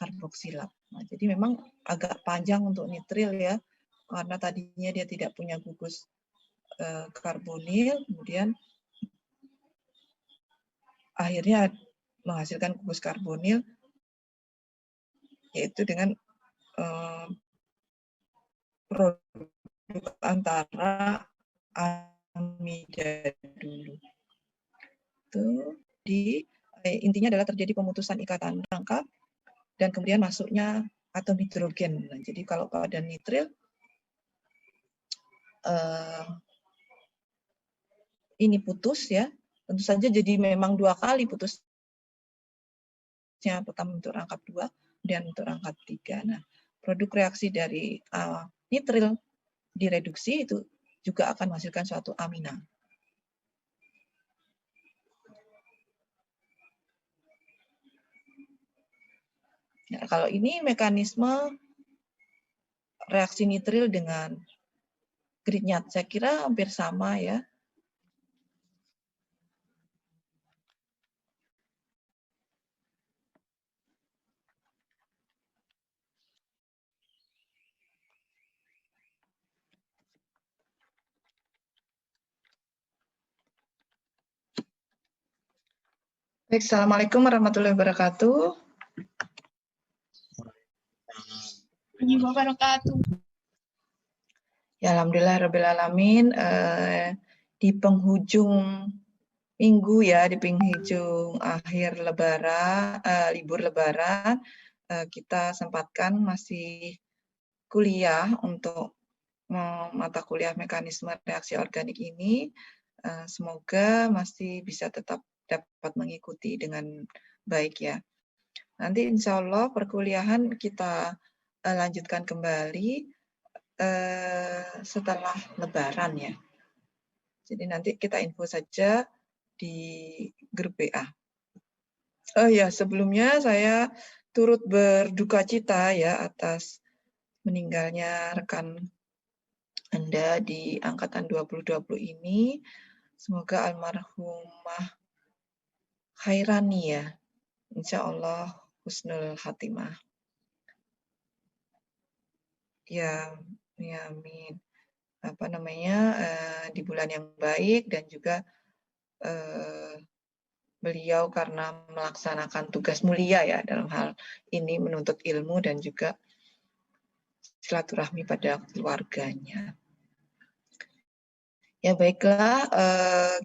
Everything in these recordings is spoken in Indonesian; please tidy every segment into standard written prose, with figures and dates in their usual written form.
karboksilat. Nah, jadi memang agak panjang untuk nitril ya, karena tadinya dia tidak punya gugus karbonil, kemudian akhirnya menghasilkan gugus karbonil, yaitu dengan produk antara amida dulu. Itu intinya adalah terjadi pemutusan ikatan rangka dan kemudian masuknya atom hidrogen. Nah, jadi kalau pada nitril ini putus ya, tentu saja jadi memang 2 kali putusnya, pertama untuk rangkap 2 dan untuk rangkap 3. Nah, produk reaksi dari nitril direduksi itu juga akan menghasilkan suatu amina. Nah, kalau ini mekanisme reaksi nitril dengan Grignard, saya kira hampir sama ya. Baik, Assalamualaikum warahmatullahi wabarakatuh. Ya, alhamdulillahirrahmanirrahim. Di penghujung minggu ya, di penghujung akhir lebaran, libur lebaran, kita sempatkan masih kuliah untuk mata kuliah mekanisme reaksi organik ini. Semoga masih bisa tetap dapat mengikuti dengan baik ya. Nanti insya Allah perkuliahan kita lanjutkan kembali setelah lebaran ya. Jadi nanti kita info saja di grup WA. Oh ya, sebelumnya saya turut berduka cita ya atas meninggalnya rekan Anda di angkatan 2020 ini. Semoga almarhumah Khairani ya, insya Allah husnul khatimah. Ya, amin. Apa namanya, di bulan yang baik dan juga beliau karena melaksanakan tugas mulia ya dalam hal ini menuntut ilmu dan juga silaturahmi pada keluarganya. Ya baiklah,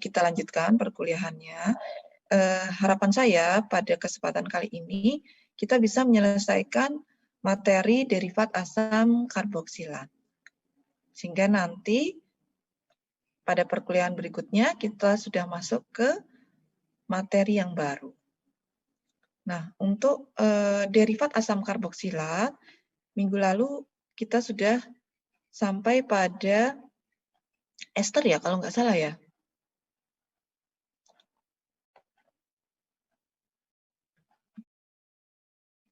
kita lanjutkan perkuliahannya. Harapan saya pada kesempatan kali ini kita bisa menyelesaikan materi derivat asam karboksilat. Sehingga nanti pada perkuliahan berikutnya kita sudah masuk ke materi yang baru. Nah, untuk derivat asam karboksilat, minggu lalu kita sudah sampai pada ester ya, kalau nggak salah ya.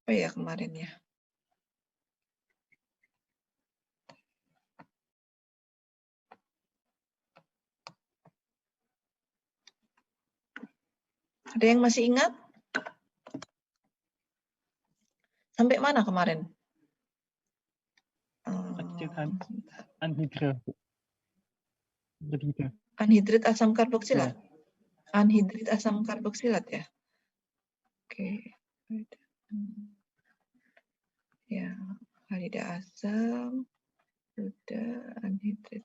Apa ya kemarin ya? Ada yang masih ingat? Sampai mana kemarin? Anhidrit asam karboksilat. Anhidrit asam karboksilat ya. Oke. Ya, halida asam, sudah anhidrit.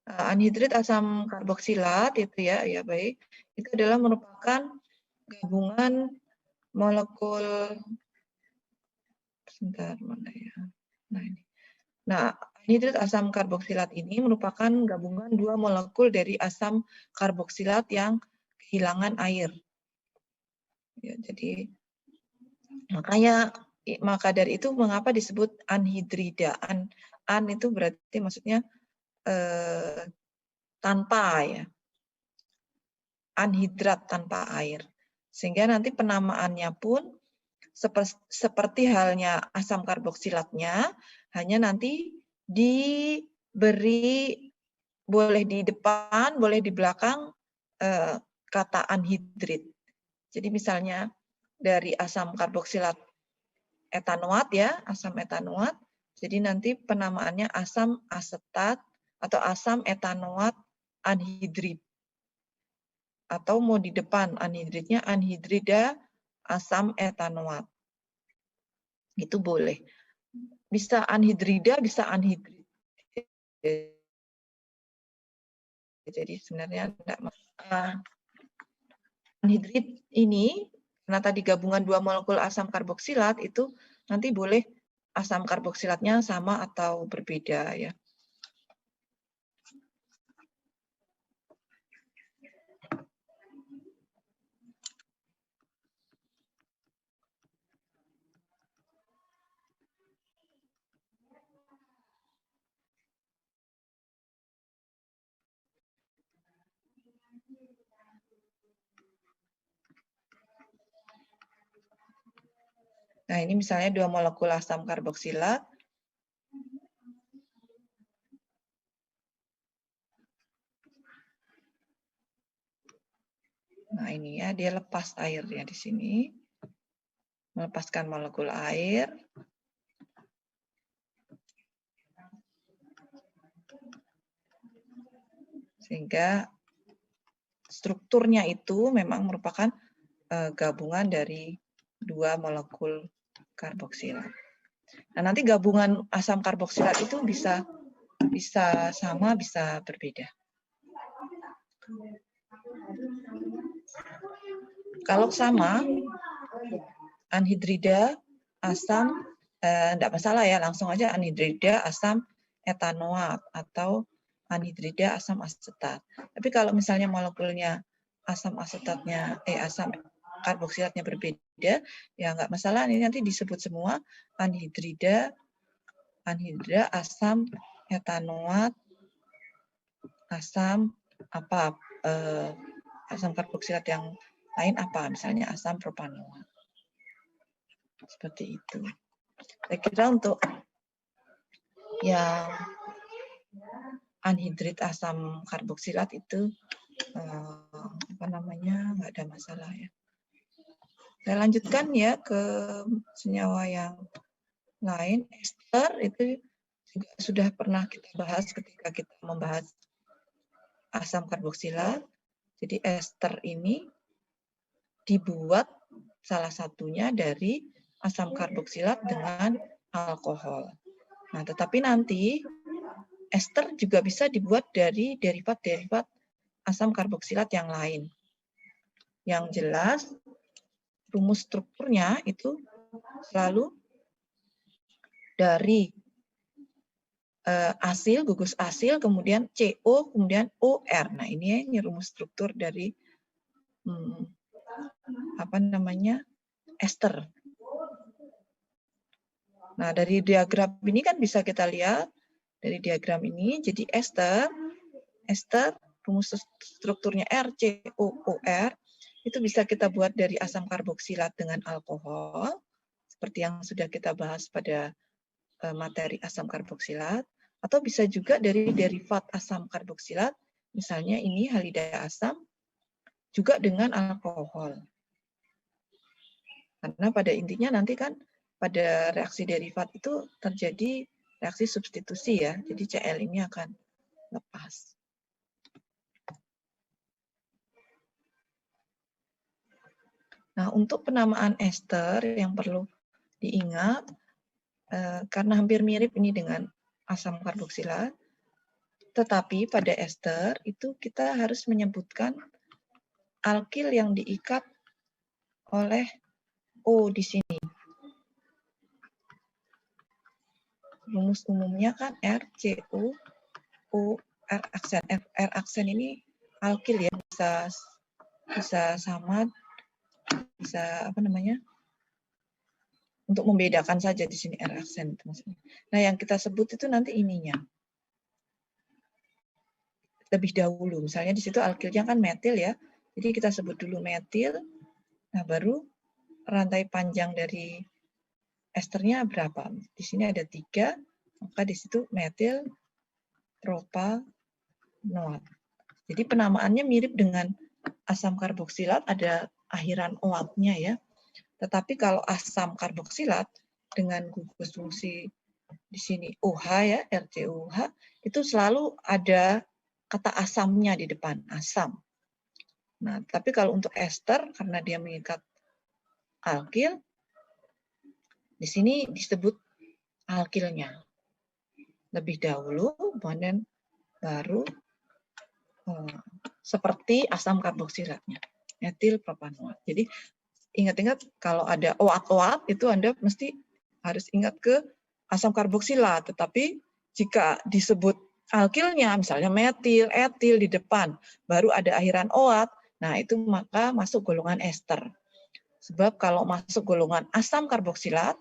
Anhidrit asam karboksilat itu ya, ya baik. Itu adalah merupakan gabungan molekul. Sebentar mana ya? Nah ini. Nah, anhidrit asam karboksilat ini merupakan gabungan 2 molekul dari asam karboksilat yang kehilangan air. Ya, jadi maka dari itu mengapa disebut anhidrida? An itu berarti maksudnya tanpa ya. Anhidrat tanpa air. Sehingga nanti penamaannya pun seperti halnya asam karboksilatnya, hanya nanti diberi boleh di depan, boleh di belakang kata anhidrit. Jadi misalnya dari asam karboksilat etanoat ya, asam etanoat. Jadi nanti penamaannya asam asetat atau asam etanoat anhidrid. Atau mau di depan anhidridnya anhidrida asam etanoat. Itu boleh. Bisa anhidrida, bisa anhidrid. Jadi sebenarnya enggak anhidrid ini karena tadi gabungan dua molekul asam karboksilat itu nanti boleh asam karboksilatnya sama atau berbeda ya. Nah, ini misalnya dua molekul asam karboksilat. Nah, ini ya, dia lepas air ya di sini. Melepaskan molekul air. Sehingga strukturnya itu memang merupakan gabungan dari dua molekul karboksilat. Nah, nanti gabungan asam karboksilat itu bisa sama, bisa berbeda. Kalau sama, anhidrida asam, enggak masalah ya, langsung aja anhidrida asam etanoat atau anhidrida asam asetat. Tapi kalau misalnya molekulnya asam asetatnya, asam karboksilatnya berbeda, ya enggak masalah, ini nanti disebut semua anhidrida asam etanoat, asam apa, asam karboksilat yang lain apa, misalnya asam propanoat. Seperti itu. Saya kira untuk yang anhidrid asam karboksilat itu nggak ada masalah ya. Saya lanjutkan ya ke senyawa yang lain. Ester itu juga sudah pernah kita bahas ketika kita membahas asam karboksilat. Jadi ester ini dibuat salah satunya dari asam karboksilat dengan alkohol. Nah, tetapi nanti ester juga bisa dibuat dari derivat-derivat asam karboksilat yang lain. Yang jelas, rumus strukturnya itu selalu dari asil, gugus asil, kemudian CO, kemudian OR. Nah, ini rumus struktur dari ester. Nah, dari diagram ini kan bisa kita lihat dari diagram ini, jadi ester rumus strukturnya RCOOR itu bisa kita buat dari asam karboksilat dengan alkohol, seperti yang sudah kita bahas pada materi asam karboksilat, atau bisa juga dari derivat asam karboksilat, misalnya ini halida asam, juga dengan alkohol. Karena pada intinya nanti kan pada reaksi derivat itu terjadi reaksi substitusi ya, jadi Cl ini akan lepas. Nah, untuk penamaan ester yang perlu diingat, karena hampir mirip ini dengan asam karboksilat, tetapi pada ester itu kita harus menyebutkan alkil yang diikat oleh O di sini. Rumus umumnya kan RCO, O, R aksen. R aksen ini alkil ya, bisa sama, bisa untuk membedakan saja di sini R aksen. Nah, yang kita sebut itu nanti ininya. Lebih dahulu, misalnya di situ alkilnya kan metil ya, jadi kita sebut dulu metil, nah baru rantai panjang dari esternya berapa? Di sini ada 3, maka di situ metil propanoat. Jadi penamaannya mirip dengan asam karboksilat, ada akhiran oatnya ya. Tetapi kalau asam karboksilat dengan gugus fungsi di sini OH ya, RCOH, itu selalu ada kata asamnya di depan, asam. Nah, tapi kalau untuk ester, karena dia mengikat alkil, di sini disebut alkilnya. Lebih dahulu, kemudian baru seperti asam karboksilatnya, etil propanoat. Jadi ingat-ingat kalau ada OAT-OAT itu Anda mesti harus ingat ke asam karboksilat, tetapi jika disebut alkilnya, misalnya metil, etil di depan, baru ada akhiran OAT, nah itu maka masuk golongan ester. Sebab kalau masuk golongan asam karboksilat,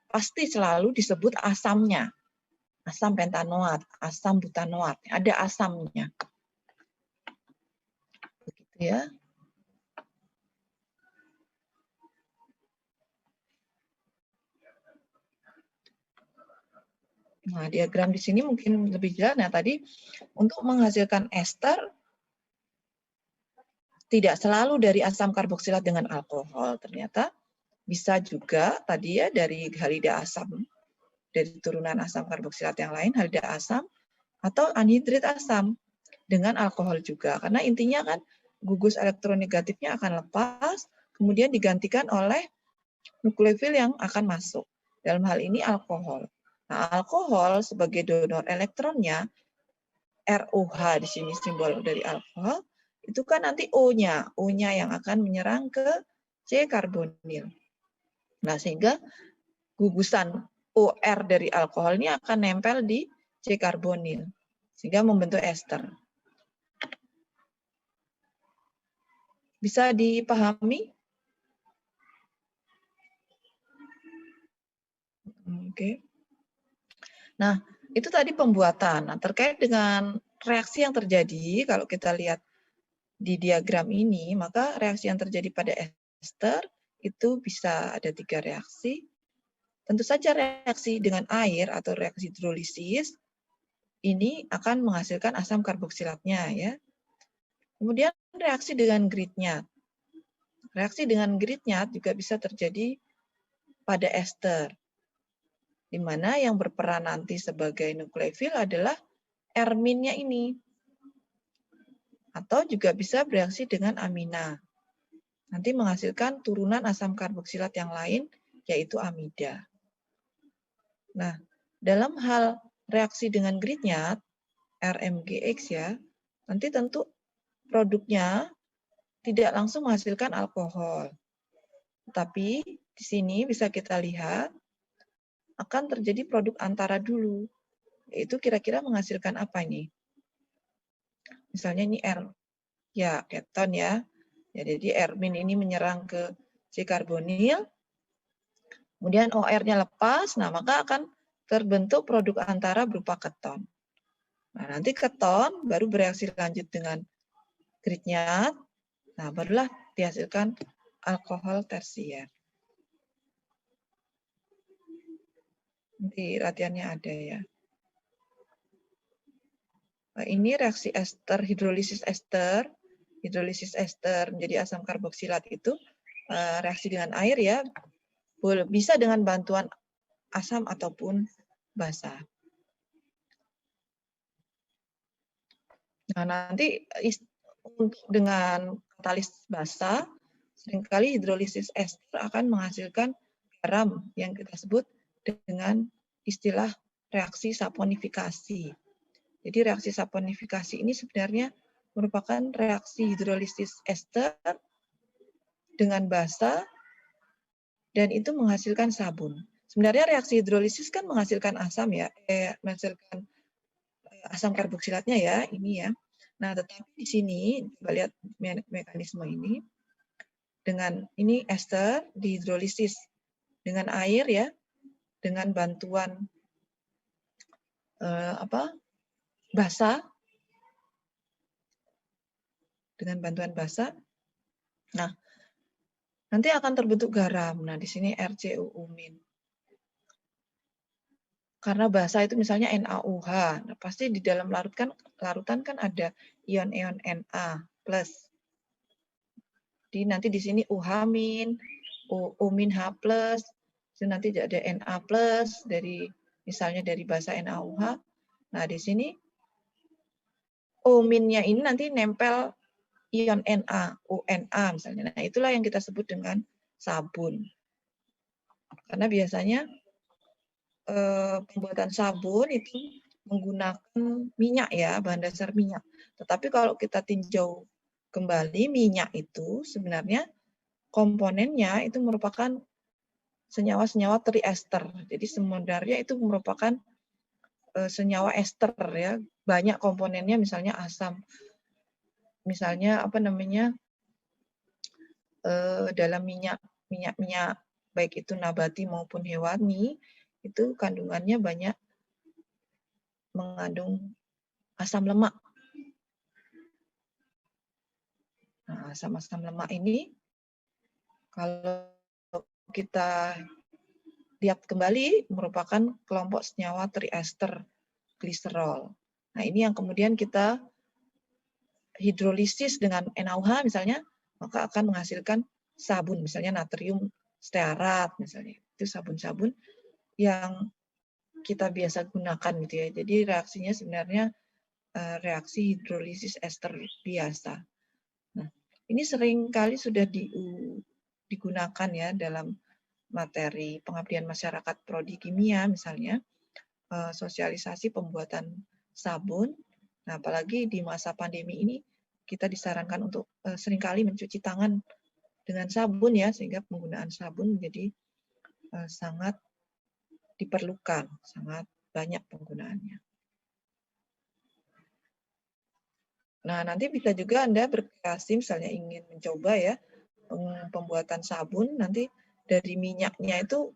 pasti selalu disebut asamnya. Asam pentanoat, asam butanoat, ada asamnya. Begitu ya. Nah, diagram di sini mungkin lebih jelas. Nah, tadi untuk menghasilkan ester tidak selalu dari asam karboksilat dengan alkohol. Ternyata bisa juga tadi ya dari halida asam, dari turunan asam karboksilat yang lain, halida asam atau anhidrit asam dengan alkohol juga. Karena intinya kan gugus elektronegatifnya akan lepas, kemudian digantikan oleh nukleofil yang akan masuk. Dalam hal ini alkohol. Nah, alkohol sebagai donor elektronnya, ROH di sini simbol dari alkohol, itu kan nanti O-nya yang akan menyerang ke C karbonil. Nah, sehingga gugusan OR dari alkohol ini akan nempel di C karbonil, sehingga membentuk ester. Bisa dipahami? Oke. Nah, itu tadi pembuatan. Nah, terkait dengan reaksi yang terjadi, kalau kita lihat di diagram ini, maka reaksi yang terjadi pada ester itu bisa ada 3 reaksi. Tentu saja reaksi dengan air atau reaksi hidrolisis ini akan menghasilkan asam karboksilatnya ya. Kemudian reaksi dengan Grignard. Reaksi dengan Grignard juga bisa terjadi pada ester, di mana yang berperan nanti sebagai nukleofil adalah erminnya ini. Atau juga bisa bereaksi dengan amina. Nanti menghasilkan turunan asam karboksilat yang lain, yaitu amida. Nah, dalam hal reaksi dengan Grignard, RMGX ya, nanti tentu produknya tidak langsung menghasilkan alkohol. Tapi di sini bisa kita lihat akan terjadi produk antara dulu, yaitu kira-kira menghasilkan apa ini? Misalnya ini R, ya keton ya. Jadi ermin ini menyerang ke C karbonil, kemudian OR-nya lepas, nah maka akan terbentuk produk antara berupa keton. Nah nanti keton baru bereaksi lanjut dengan Grignard, nah barulah dihasilkan alkohol tersier. Nanti latihannya ada ya. Nah, ini reaksi ester, hidrolisis ester menjadi asam karboksilat itu reaksi dengan air ya, bisa dengan bantuan asam ataupun basa. Nah, nanti dengan katalis basa, seringkali hidrolisis ester akan menghasilkan garam yang kita sebut dengan istilah reaksi saponifikasi. Jadi reaksi saponifikasi ini sebenarnya merupakan reaksi hidrolisis ester dengan basa dan itu menghasilkan sabun. Sebenarnya reaksi hidrolisis kan menghasilkan asam ya, menghasilkan asam karboksilatnya ya, ini ya. Nah, tetapi di sini coba lihat mekanisme ini dengan ini ester dihidrolisis dengan air ya, dengan bantuan basa, dengan bantuan basa. Nah, nanti akan terbentuk garam. Nah, di sini RCOO-. Karena basa itu misalnya NaOH. Nah, pasti di dalam larutan kan ada ion-ion Na+. Jadi nanti di sini OH-, O-H+, Itu nanti ada Na+ dari misalnya dari basa NaOH. Nah, di sini O-nya ini nanti nempel ion Na, ONa misalnya. Nah, itulah yang kita sebut dengan sabun. Karena biasanya pembuatan sabun itu menggunakan minyak ya, bahan dasar minyak. Tetapi kalau kita tinjau kembali, minyak itu sebenarnya komponennya itu merupakan senyawa-senyawa triester. Jadi sebenarnya itu merupakan senyawa ester ya. Banyak komponennya, misalnya asam, misalnya apa namanya, dalam minyak baik itu nabati maupun hewani, itu kandungannya banyak mengandung asam lemak. Nah, asam-asam lemak ini kalau kita lihat kembali merupakan kelompok senyawa triester gliserol. Nah, ini yang kemudian kita hidrolisis dengan NaOH misalnya, maka akan menghasilkan sabun, misalnya natrium stearat misalnya. Itu sabun-sabun yang kita biasa gunakan gitu ya. Jadi reaksinya sebenarnya reaksi hidrolisis ester biasa. Nah, ini sering kali sudah digunakan ya dalam materi pengabdian masyarakat prodi kimia misalnya, sosialisasi pembuatan sabun. Nah, apalagi di masa pandemi ini kita disarankan untuk seringkali mencuci tangan dengan sabun ya, sehingga penggunaan sabun menjadi sangat diperlukan, sangat banyak penggunaannya. Nah, nanti bisa juga Anda berkreasi, misalnya ingin mencoba ya, pembuatan sabun, nanti dari minyaknya itu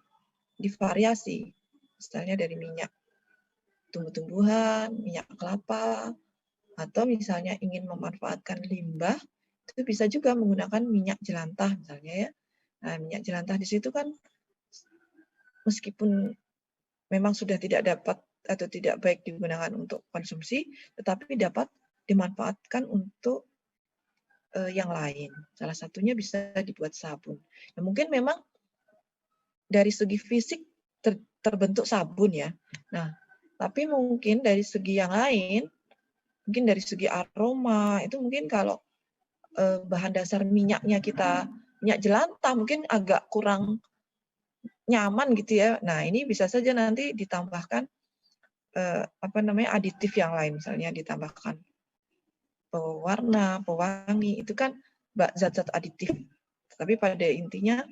divariasi. Misalnya dari minyak tumbuh-tumbuhan, minyak kelapa, atau misalnya ingin memanfaatkan limbah, itu bisa juga menggunakan minyak jelantah misalnya ya. Nah, minyak jelantah di situ kan meskipun memang sudah tidak dapat atau tidak baik digunakan untuk konsumsi, tetapi dapat dimanfaatkan untuk yang lain. Salah satunya bisa dibuat sabun. Nah, mungkin memang dari segi fisik terbentuk sabun ya. Nah, tapi mungkin dari segi yang lain, mungkin dari segi aroma, itu mungkin kalau bahan dasar minyaknya kita minyak jelantah mungkin agak kurang nyaman gitu ya. Nah, ini bisa saja nanti ditambahkan apa namanya, aditif yang lain, misalnya ditambahkan pewarna, pewangi, itu kan zat-zat aditif. Tapi pada intinya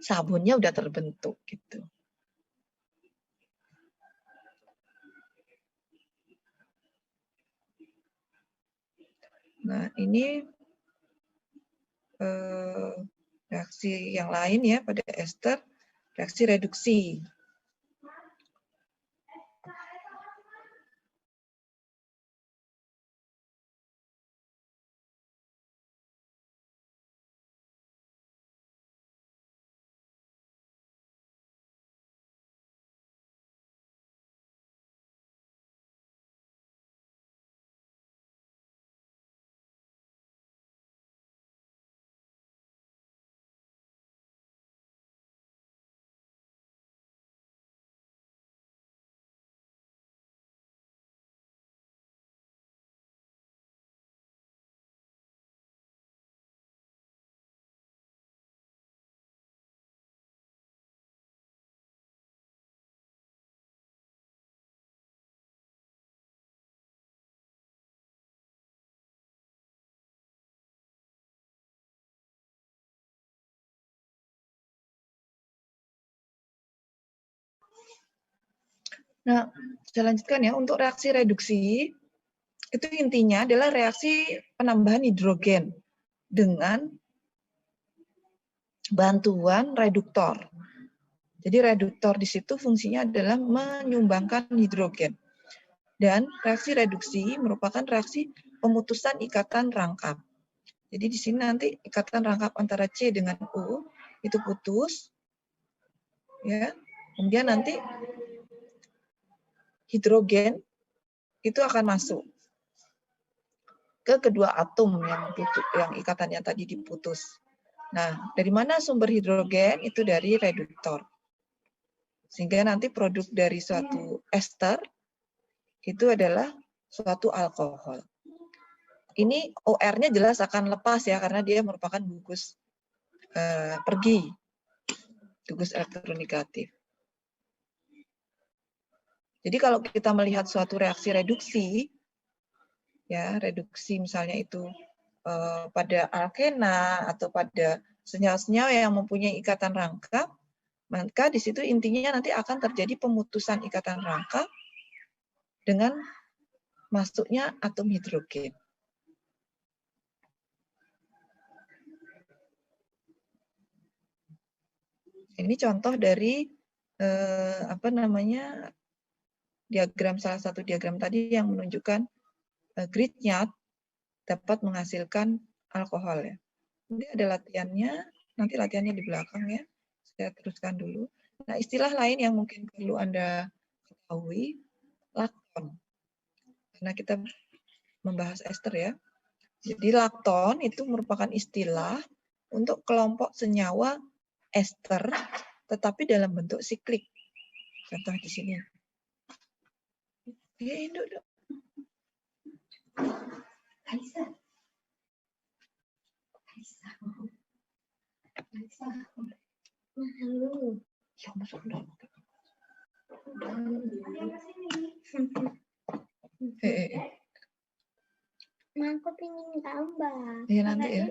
sabunnya udah terbentuk gitu. Nah, ini reaksi yang lain ya pada ester, reaksi reduksi. Nah, saya lanjutkan ya, untuk reaksi reduksi, itu intinya adalah reaksi penambahan hidrogen dengan bantuan reduktor. Jadi reduktor di situ fungsinya adalah menyumbangkan hidrogen. Dan reaksi reduksi merupakan reaksi pemutusan ikatan rangkap. Jadi di sini nanti ikatan rangkap antara C dengan U itu putus, ya. Kemudian nanti hidrogen itu akan masuk ke kedua atom yang ikatannya tadi diputus. Nah, dari mana sumber hidrogen? Itu dari reduktor. Sehingga nanti produk dari suatu ester itu adalah suatu alkohol. Ini OR-nya jelas akan lepas ya, karena dia merupakan gugus pergi, gugus elektronegatif. Jadi kalau kita melihat suatu reaksi reduksi, ya reduksi misalnya itu pada alkena atau pada senyawa-senyawa yang mempunyai ikatan rangkap, maka di situ intinya nanti akan terjadi pemutusan ikatan rangkap dengan masuknya atom hidrogen. Ini contoh dari diagram, salah satu diagram tadi yang menunjukkan gridnya dapat menghasilkan alkohol ya. Ini ada latihannya, nanti latihannya di belakang ya. Saya teruskan dulu. Nah, istilah lain yang mungkin perlu Anda ketahui, lakton. Karena kita membahas ester ya. Jadi lakton itu merupakan istilah untuk kelompok senyawa ester, tetapi dalam bentuk siklik. Contoh di sini. Ya, induk. Aisyah. Ya, masuk dulu. Nah, aku pengen tambah. Ya, nanti ya.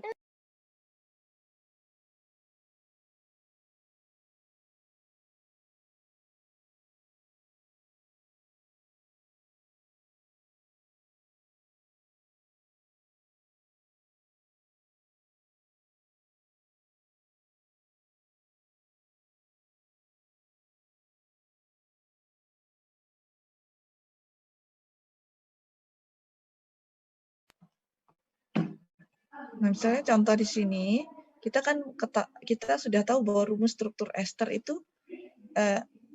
Nah, misalnya contoh di sini, kita sudah tahu bahwa rumus struktur ester itu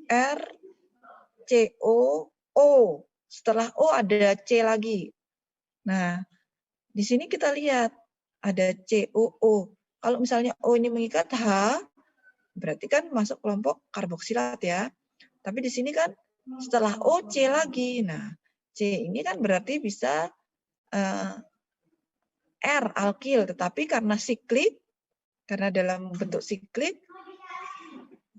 R, C, O, O. Setelah O ada C lagi. Nah, di sini kita lihat ada C, O, O. Kalau misalnya O ini mengikat H, berarti kan masuk kelompok karboksilat ya. Tapi di sini kan setelah O, C lagi. Nah, C ini kan berarti bisa R, alkil. Tetapi karena siklik, karena dalam bentuk siklik,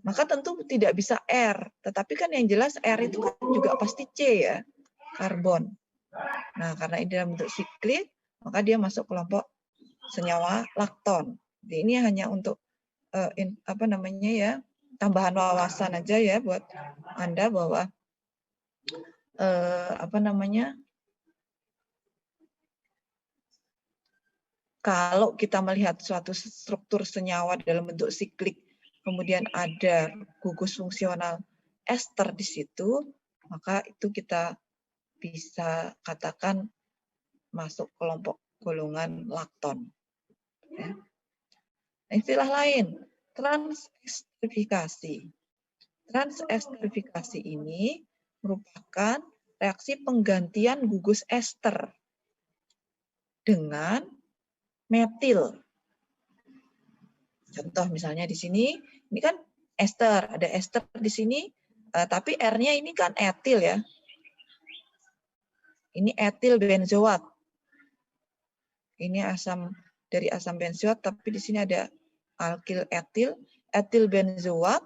maka tentu tidak bisa R. Tetapi kan yang jelas R itu kan juga pasti C ya, karbon. Nah, karena ini dalam bentuk siklik, maka dia masuk kelompok senyawa lakton. Jadi ini hanya untuk tambahan wawasan aja ya buat Anda bahwa kalau kita melihat suatu struktur senyawa dalam bentuk siklik, kemudian ada gugus fungsional ester di situ, maka itu kita bisa katakan masuk kelompok golongan lakton. Ya. Istilah lain, transesterifikasi. Transesterifikasi ini merupakan reaksi penggantian gugus ester dengan metil. Contoh misalnya di sini, ini kan ester, ada ester di sini, tapi R-nya ini kan etil ya. Ini etil benzoat. Ini dari asam benzoat, tapi di sini ada alkil etil benzoat.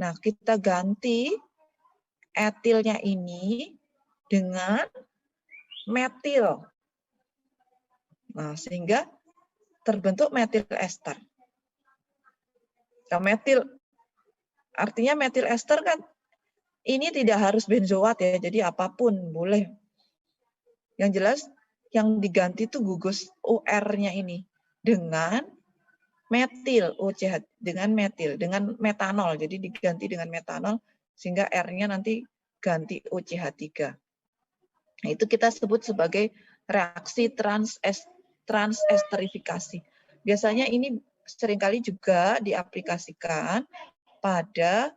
Nah, kita ganti etilnya ini dengan metil. Nah, sehingga terbentuk metil ester. Nah, artinya metil ester kan ini tidak harus benzoat ya, jadi apapun boleh. Yang jelas yang diganti itu gugus OR-nya ini dengan metil, OCH dengan metanol. Jadi diganti dengan metanol sehingga R-nya nanti ganti OCH3. Nah, itu kita sebut sebagai reaksi transesterifikasi. Biasanya ini seringkali juga diaplikasikan pada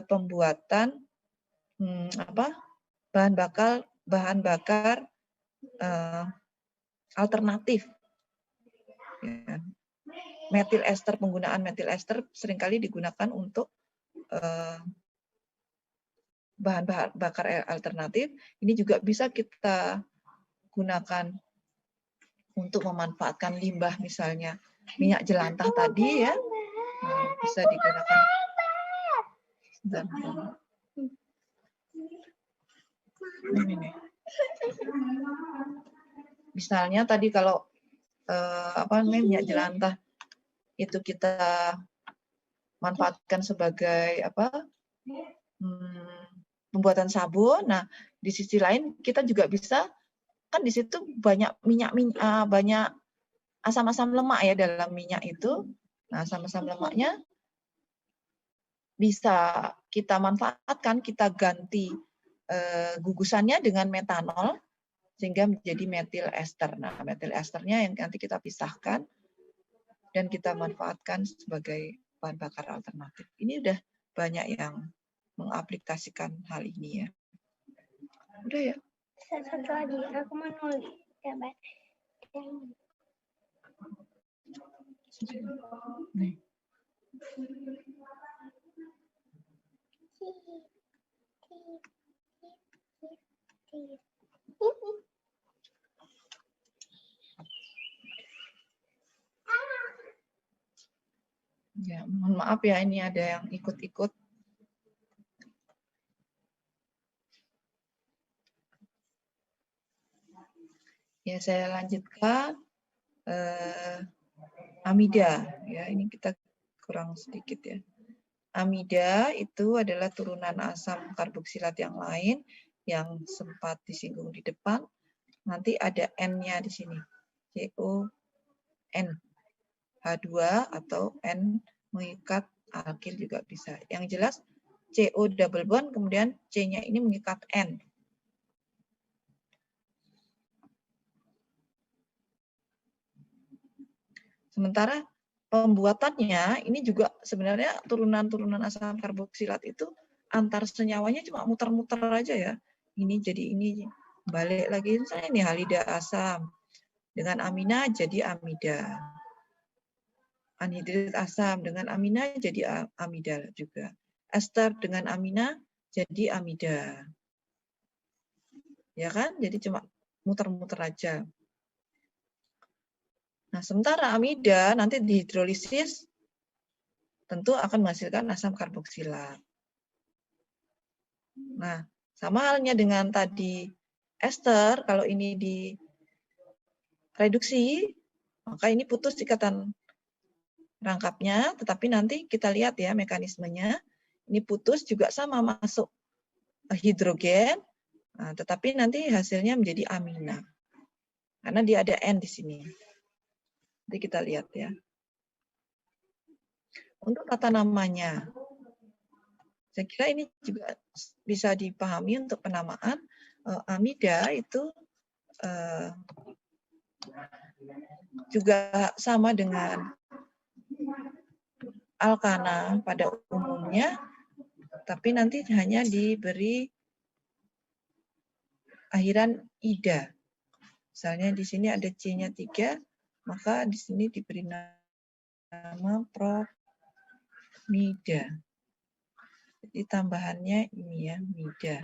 pembuatan bahan bakar alternatif. Ya. metil ester, penggunaan metil ester seringkali digunakan untuk bahan bakar alternatif. Ini juga bisa kita gunakan untuk memanfaatkan limbah, misalnya minyak jelantah tadi ya, bisa digunakan. Ini. Misalnya tadi kalau minyak jelantah itu kita manfaatkan sebagai pembuatan sabun. Nah, di sisi lain kita juga bisa, kan di situ banyak banyak asam-asam lemak ya dalam minyak itu. Nah, asam-asam lemaknya bisa kita manfaatkan, kita ganti gugusannya dengan metanol sehingga menjadi metil ester. Nah, metil esternya yang nanti kita pisahkan dan kita manfaatkan sebagai bahan bakar alternatif. Ini udah banyak yang mengaplikasikan hal ini ya. Udah ya. Satu lagi, aku mau nulis. Nih. Ya, mohon maaf ya, ini ada yang ikut-ikut. Ya, saya lanjutkan. Amida, ya ini kita kurang sedikit ya. Amida itu adalah turunan asam karboksilat yang lain yang sempat disinggung di depan. Nanti ada N-nya di sini, CON, H2 atau N mengikat alkil juga bisa. Yang jelas CO double bond, kemudian C-nya ini mengikat N. Sementara pembuatannya ini juga sebenarnya turunan-turunan asam karboksilat itu antar senyawanya cuma muter-muter aja ya. Ini jadi ini, balik lagi misalnya ini halida asam dengan amina jadi amida. Anhidrit asam dengan amina jadi amida juga. Ester dengan amina jadi amida. Ya kan? Jadi cuma muter-muter aja. Nah, sementara amida nanti dihidrolisis tentu akan menghasilkan asam karboksilat. Nah, sama halnya dengan tadi ester, kalau ini direduksi, maka ini putus ikatan rangkapnya, tetapi nanti kita lihat ya mekanismenya. Ini putus juga sama masuk hidrogen, nah, tetapi nanti hasilnya menjadi amina. Karena dia ada N di sini. Nanti kita lihat ya. Untuk tata namanya, saya kira ini juga bisa dipahami untuk penamaan. Amida itu juga sama dengan alkana pada umumnya, tapi nanti hanya diberi akhiran ida. Misalnya di sini ada C-nya 3, maka di sini diberi nama promida. Jadi tambahannya ini ya, mida.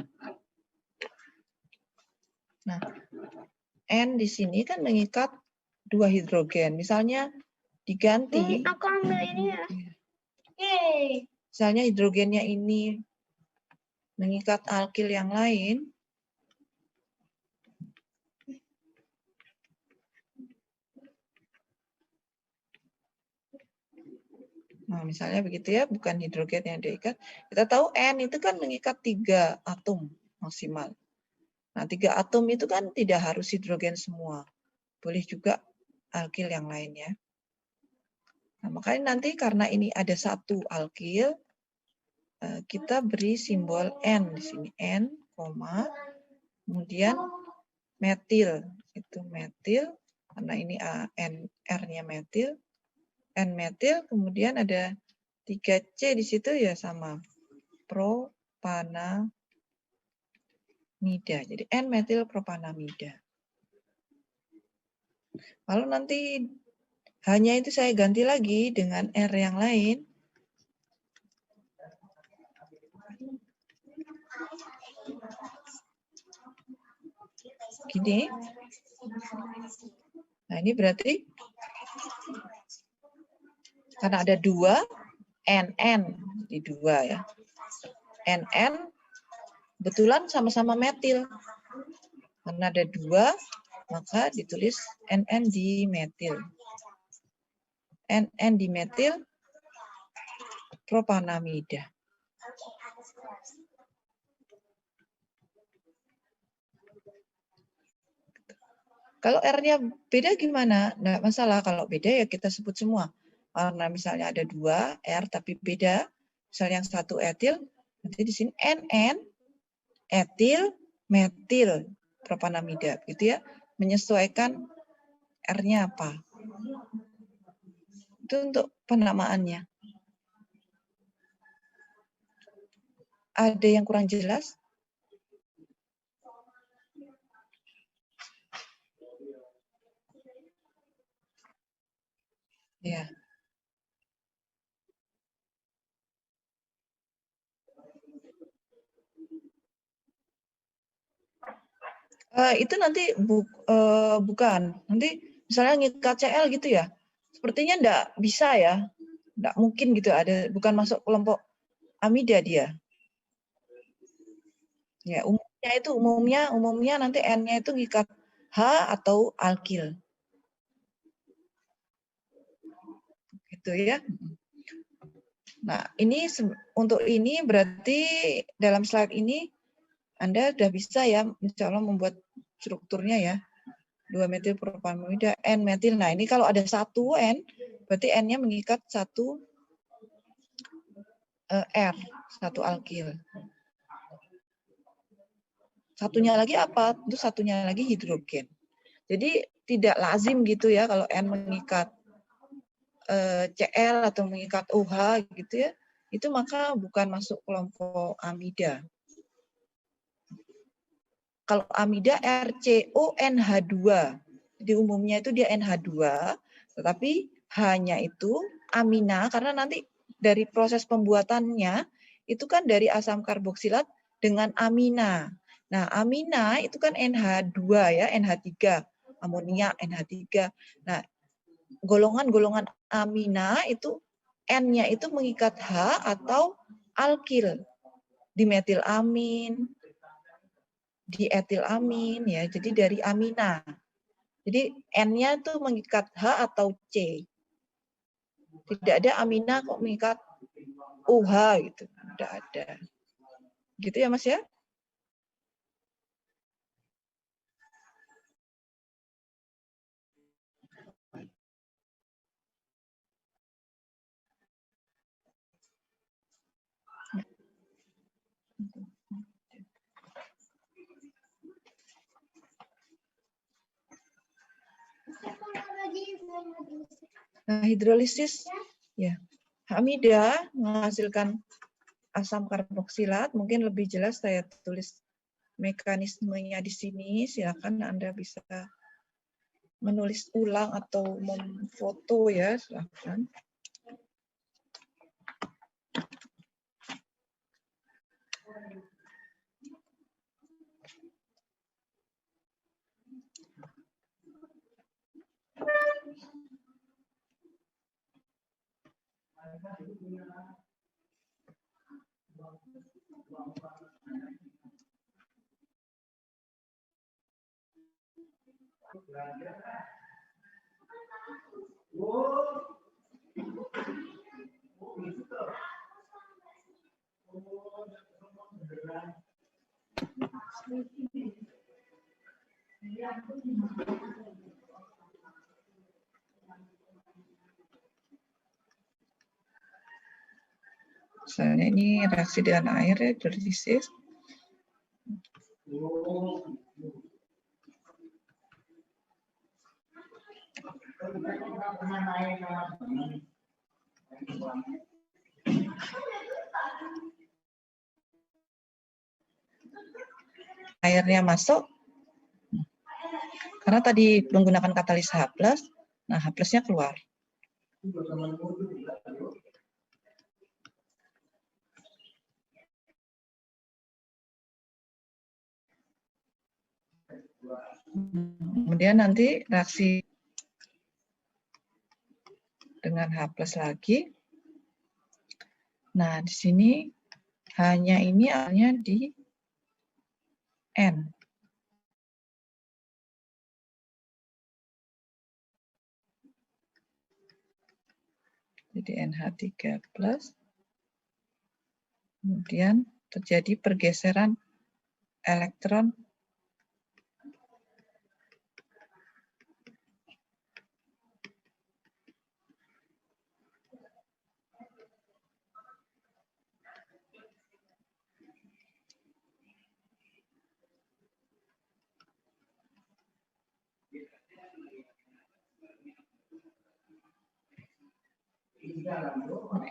Nah, N di sini kan mengikat 2 hidrogen. Misalnya diganti. Aku ambil ini ya. Misalnya hidrogennya ini mengikat alkil yang lain. Nah, misalnya begitu ya, bukan hidrogen yang diikat. Kita tahu N itu kan mengikat 3 atom maksimal. Nah, 3 atom itu kan tidak harus hidrogen semua. Boleh juga alkil yang lainnya. Nah, makanya nanti karena ini ada 1 alkil, kita beri simbol N di sini. N, kemudian metil. Itu metil, karena ini R-nya metil. N-metil, kemudian ada 3C di situ ya sama. Propanamida. Jadi N-metil propanamida. Lalu nanti Hanya itu saya ganti lagi dengan R yang lain. Gini. Nah, ini berarti karena ada 2, NN di 2 ya. NN kebetulan sama-sama metil. Karena ada 2, maka ditulis NN dimetil. NN dimetil propanamida. Kalau R-nya beda gimana? Nggak masalah. Kalau beda ya kita sebut semua. Karena misalnya ada 2 R tapi beda. Misalnya yang satu etil, nanti di sini NN, etil, metil, propanamida. Gitu ya. Menyesuaikan R-nya apa. Itu untuk penamaannya. Ada yang kurang jelas? Ya. Itu nanti bukan. Nanti misalnya ngikat CL gitu ya. Sepertinya enggak bisa ya. Enggak mungkin gitu ada, bukan masuk kelompok amida dia. Ya, umumnya nanti N-nya itu ngikat H atau alkil. Gitu ya. Nah, ini untuk ini berarti dalam slide ini Anda sudah bisa ya insya Allah membuat strukturnya ya. 2 metil propanamida, N metil. Nah, ini kalau ada 1 N, berarti N-nya mengikat 1 R, 1 alkil. Satunya lagi apa? Itu satunya lagi hidrogen. Jadi tidak lazim gitu ya kalau N mengikat Cl atau mengikat OH gitu ya, itu maka bukan masuk kelompok amida. Kalau amida RCONH2, di umumnya itu dia NH2, tetapi hanya itu amina karena nanti dari proses pembuatannya itu kan dari asam karboksilat dengan amina. Nah, amina itu kan NH2 ya, NH3, amonia NH3. Nah, golongan-golongan amina itu N-nya itu mengikat H atau alkil. Dimetilamin, dietilamin ya. Jadi dari amina. Jadi N-nya itu mengikat H atau C. Tidak ada amina kok mengikat OH gitu. Tidak ada. Gitu ya Mas ya? Nah, hidrolisis ya. Amida menghasilkan asam karboksilat, mungkin lebih jelas saya tulis mekanismenya di sini. Silakan Anda bisa menulis ulang atau memfoto ya, silakan. Misalnya ini reaksi dengan air ya, hidrolisis. Airnya masuk, karena tadi menggunakan katalis H+, nah H+-nya keluar. Kemudian nanti reaksi dengan H+ lagi. Nah, di sini hanya ini hanya di N. Jadi NH3+. Kemudian terjadi pergeseran elektron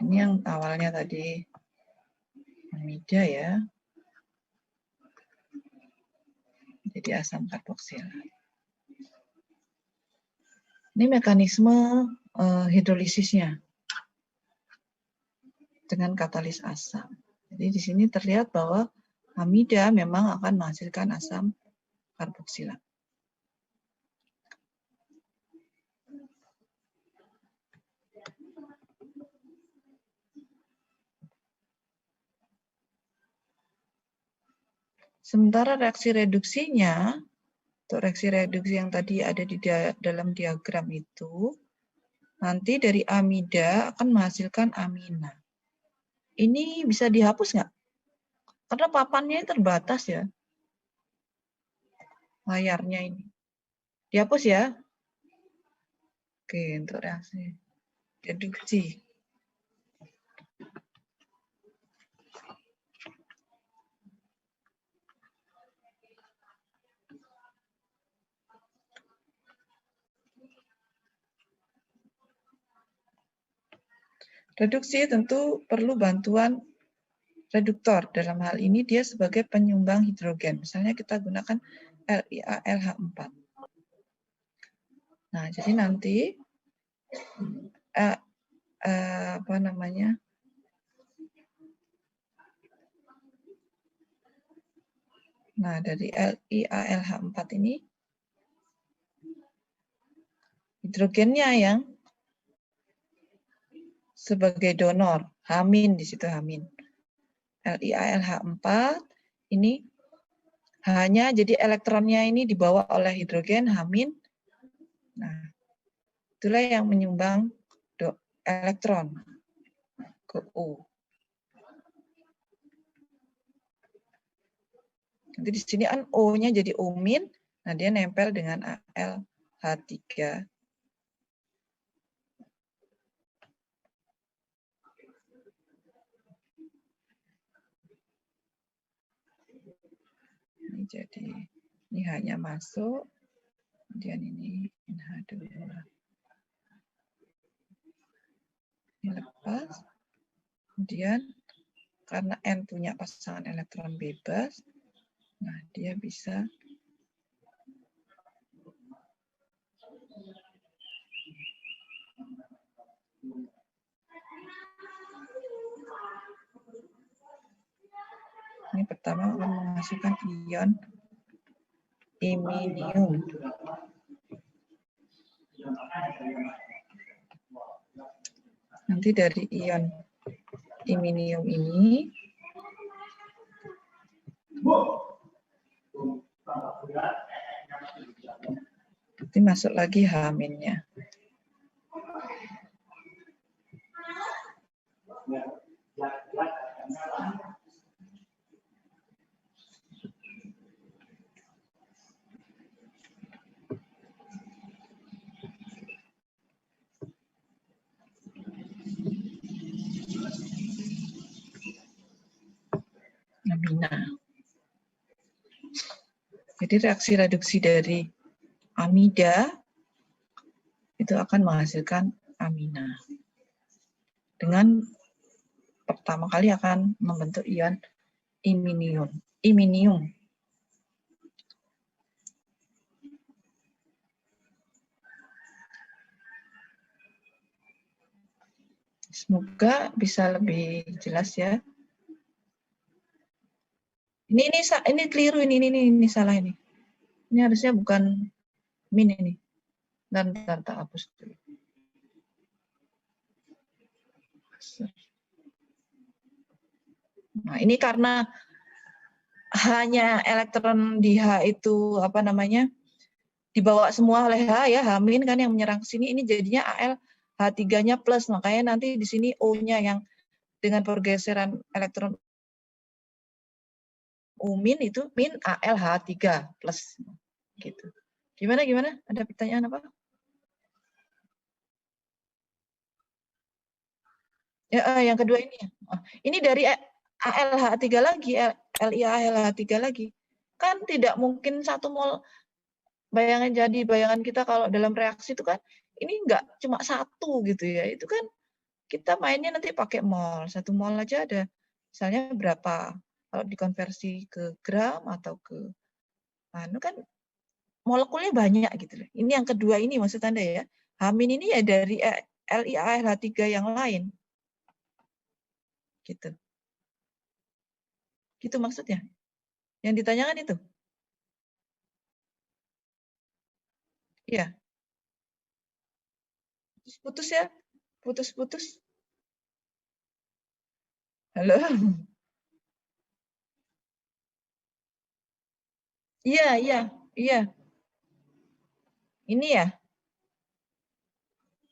ini yang awalnya tadi amida ya, jadi asam karboksilat. Ini mekanisme hidrolisisnya dengan katalis asam. Jadi di sini terlihat bahwa amida memang akan menghasilkan asam karboksilat. Sementara reaksi reduksinya, untuk reaksi reduksi yang tadi ada di dalam diagram itu, nanti dari amida akan menghasilkan amina. Ini bisa dihapus nggak? Karena papannya terbatas ya. Layarnya ini. Dihapus ya. Oke, untuk reaksi reduksi. Reduksi tentu perlu bantuan reduktor. Dalam hal ini dia sebagai penyumbang hidrogen. Misalnya kita gunakan LiAlH4. Nah, jadi nanti apa namanya? Nah, dari LiAlH4 ini hidrogennya yang sebagai donor, H- di situ H-. LiAlH4 ini hanya jadi elektronnya ini dibawa oleh hidrogen H-. Nah, itulah yang menyumbang elektron ke U. Nanti di sini kan O-nya jadi U-, nah dia nempel dengan AlH3. Ini jadi ini hanya masuk, kemudian ini NH2. Ini lepas, kemudian karena N punya pasangan elektron bebas, nah dia bisa ini pertama akan menghasilkan ion iminium. Nanti dari ion iminium ini nanti masuk lagi H-nya. Amina. Jadi reaksi reduksi dari amida itu akan menghasilkan amina. Dengan pertama kali akan membentuk ion iminium. Semoga bisa lebih jelas ya. Ini keliru ini salah ini. Ini harusnya bukan min ini. Dan tak hapus dulu. Nah, ini karena hanya elektron di H itu apa namanya? Dibawa semua oleh H ya, H- kan yang menyerang ke sini, ini jadinya Al H3-nya plus, makanya nanti di sini O-nya yang dengan pergeseran elektron U min itu min Al H3 plus gitu. Gimana? Ada pertanyaan apa? Ya, yang kedua ini. Ini dari ALH3 lagi, LiALH3 lagi. Kan tidak mungkin 1 mol. Bayangan kita kalau dalam reaksi itu kan ini enggak cuma 1 gitu ya. Itu kan kita mainnya nanti pakai mol. 1 mol aja ada misalnya berapa. Kalau dikonversi ke gram atau ke kan molekulnya banyak gitu loh. Ini yang kedua ini maksud Anda ya. H- ini ya dari LiALH3 yang lain. Gitu. Gitu maksudnya. Yang ditanyakan itu. Iya. Putus ya. Putus. Halo. Iya. Ini ya.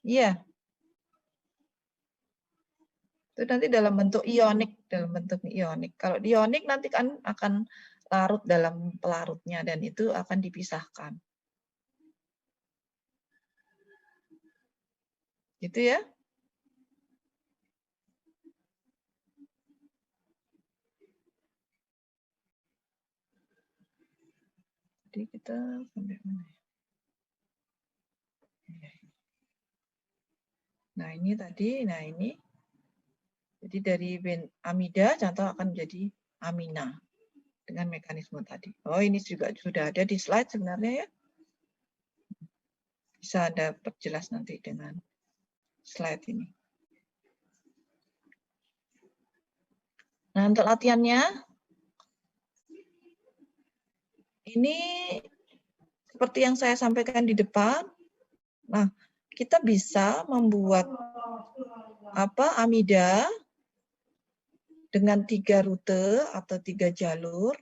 Iya. Itu nanti dalam bentuk ionik. Kalau ionik nanti kan akan larut dalam pelarutnya dan itu akan dipisahkan. Gitu ya. Jadi kita sampai mana ya? Nah, ini tadi, ini. Jadi dari amida contoh akan menjadi amina dengan mekanisme tadi. Oh, ini juga sudah ada di slide sebenarnya ya. Bisa Anda perjelas nanti dengan slide ini. Nah, untuk latihannya, ini seperti yang saya sampaikan di depan. Nah, kita bisa membuat amida dengan 3 rute atau 3 jalur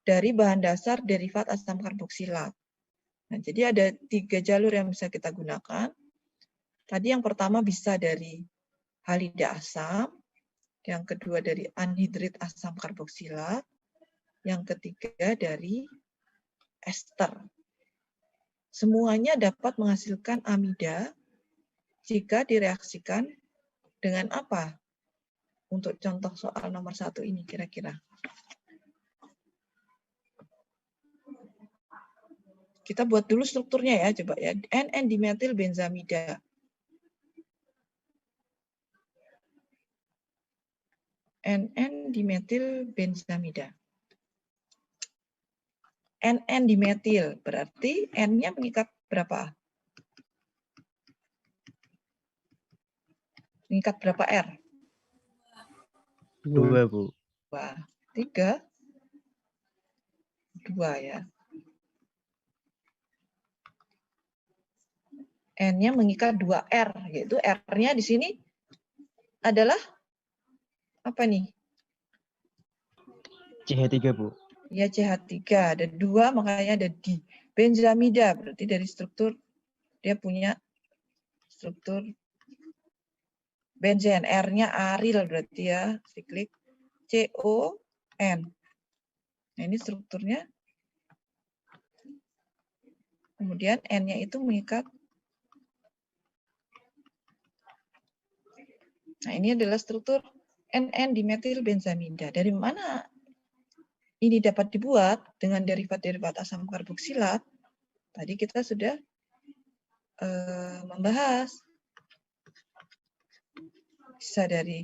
dari bahan dasar derivat asam karboksilat. Nah, jadi ada 3 jalur yang bisa kita gunakan. Tadi yang pertama bisa dari halida asam, yang kedua dari anhidrit asam karboksilat, yang ketiga dari ester. Semuanya dapat menghasilkan amida jika direaksikan dengan apa? Untuk contoh soal nomor 1 ini kira-kira. Kita buat dulu strukturnya ya, coba ya. N-dimetil benzamida. N-dimetil benzamida. N-dimetil berarti N-nya mengikat berapa? Mengikat berapa R? 2, Bu. 3. 2 ya. N-nya mengikat 2 R, yaitu R-nya di sini adalah apa nih? CH3, Bu. Ya, CH3. Ada 2, makanya ada di. Benzamida, berarti dari struktur, dia punya struktur benzen. R-nya aril berarti ya, siklik. CON. Nah, ini strukturnya. Kemudian N-nya itu mengikat. Nah, ini adalah struktur N-dimetil benzamida. Dari mana ini dapat dibuat dengan derivat-derivat asam karboksilat? Tadi kita sudah membahas. Bisa dari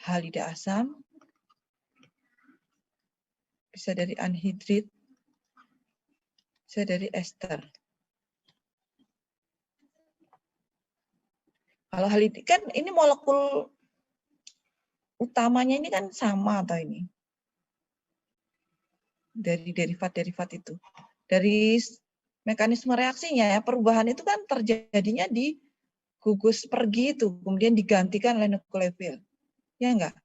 halida asam, bisa dari anhidrit, bisa dari ester. Kalau halida kan ini molekul utamanya ini kan sama atau ini dari derivat-derivat itu. Dari mekanisme reaksinya ya, perubahan itu kan terjadinya di gugus pergi itu, kemudian digantikan oleh nukleofil. Ya enggak?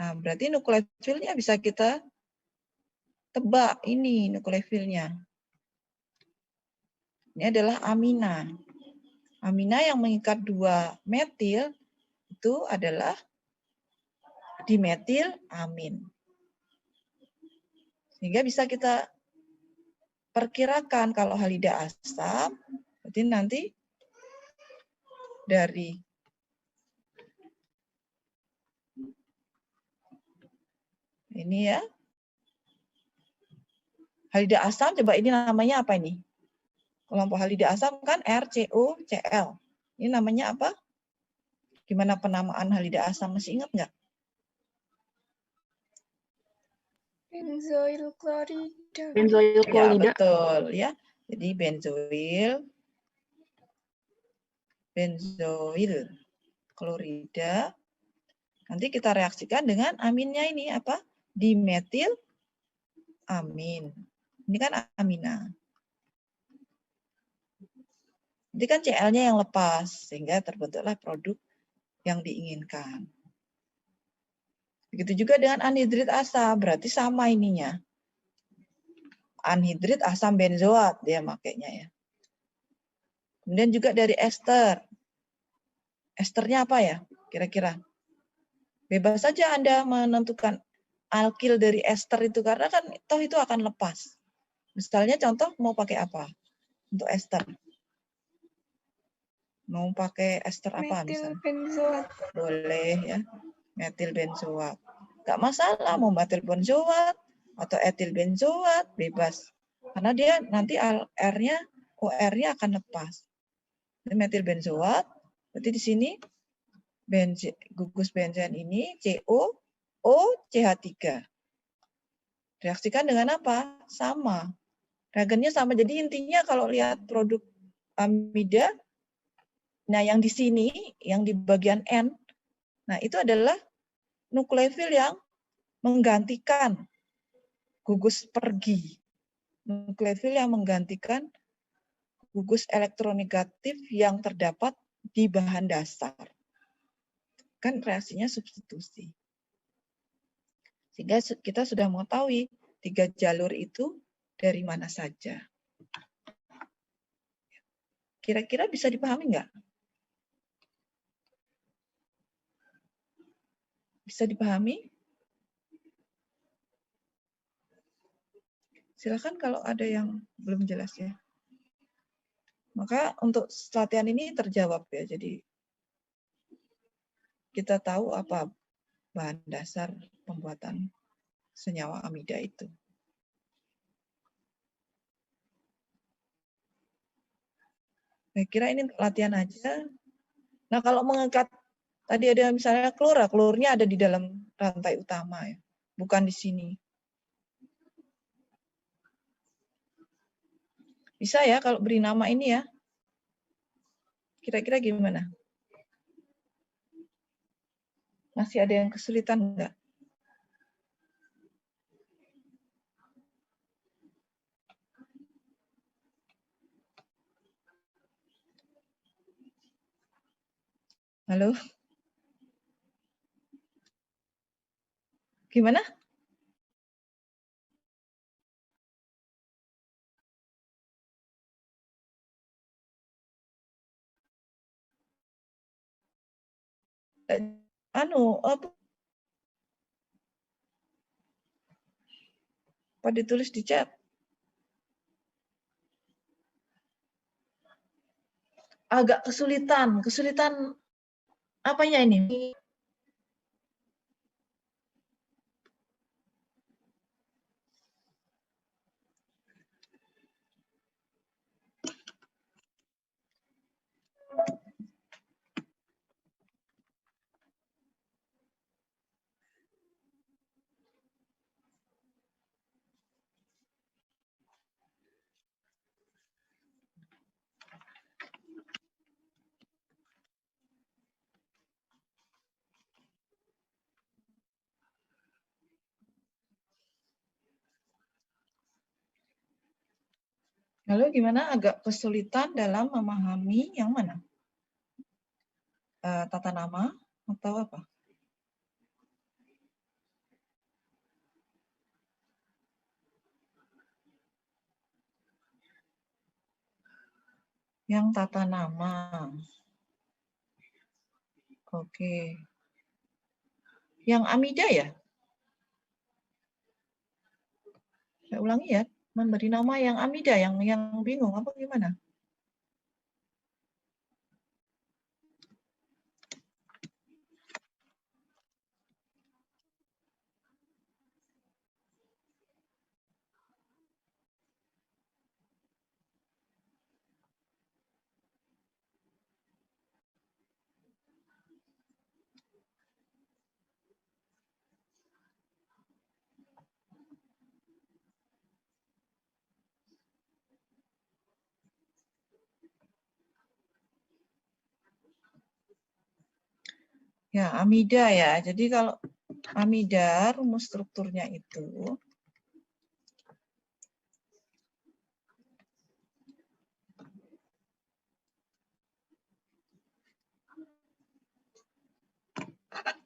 Nah, berarti nukleofilnya bisa kita tebak ini nukleofilnya. Ini adalah amina. Amina yang mengikat dua metil itu adalah dimetil amin. Sehingga bisa kita perkirakan kalau halida asam, berarti nanti dari ini ya, halida asam, coba ini namanya apa ini? Kelompok halida asam kan RCOCl. Ini namanya apa? Gimana penamaan halida asam? Masih ingat nggak? Benzoil klorida. Benzoil Ya, klorida. betul ya. Jadi benzoil klorida. Nanti kita reaksikan dengan aminnya ini apa? Dimetil amin. Ini kan amina. Ini kan Cl-nya yang lepas, sehingga terbentuklah produk yang diinginkan. Begitu juga dengan anhidrit asam, berarti sama ininya. Anhidrit asam benzoat dia makainya ya. Kemudian juga dari ester. Esternya apa ya kira-kira? Bebas saja Anda menentukan alkil dari ester itu, karena kan toh itu akan lepas. Misalnya contoh mau pakai apa untuk ester? Mau pakai ester apa Metil misalnya? benzoat. Boleh ya, metil benzoat. Nggak masalah mau metil benzoat atau etil benzoat, bebas. Karena dia nanti R-nya, OR-nya akan lepas. Metil benzoat, berarti di sini gugus benzen ini CO, O, CH3. Reaksikan dengan apa? Sama. Reagennya sama. Jadi intinya kalau lihat produk amida, nah yang di sini, yang di bagian N, nah itu adalah nukleofil yang menggantikan gugus pergi. Nukleofil yang menggantikan gugus elektronegatif yang terdapat di bahan dasar. Kan reaksinya substitusi. Sehingga kita sudah mengetahui 3 jalur itu dari mana saja. Kira-kira bisa dipahami nggak? Bisa dipahami? Silakan kalau ada yang belum jelas ya. Maka untuk latihan ini terjawab ya. Jadi kita tahu apa bahan dasar pembuatan senyawa amida itu. Saya kira ini latihan aja. Nah, kalau mengikat tadi ada misalnya klornya ada di dalam rantai utama ya, bukan di sini. Bisa ya kalau beri nama ini ya. Kira-kira gimana? Masih ada yang kesulitan enggak? Halo? Gimana? Apa ditulis di chat? Agak kesulitan. Kesulitan apanya ini? Lalu gimana? Agak kesulitan dalam memahami yang mana? Tata nama atau apa? Yang tata nama. Oke. Yang amida ya? Saya ulangi ya. Memberi nama yang amida, yang bingung apa gimana? Ya, amida ya. Jadi kalau amida, rumus strukturnya itu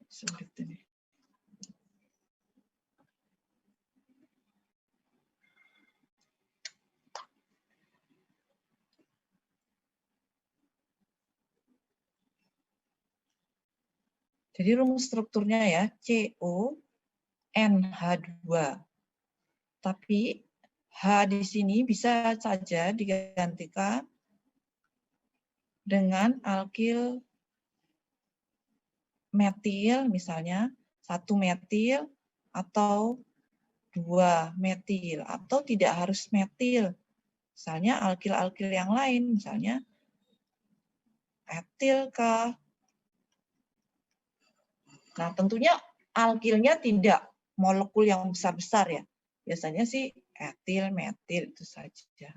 sulit ini. Jadi rumus strukturnya ya, CONH2. Tapi H di sini bisa saja digantikan dengan alkil metil, misalnya 1 metil atau 2 metil, atau tidak harus metil. Misalnya alkil-alkil yang lain, misalnya etil kah. Nah, tentunya alkilnya tidak molekul yang besar-besar ya. Biasanya sih etil, metil itu saja.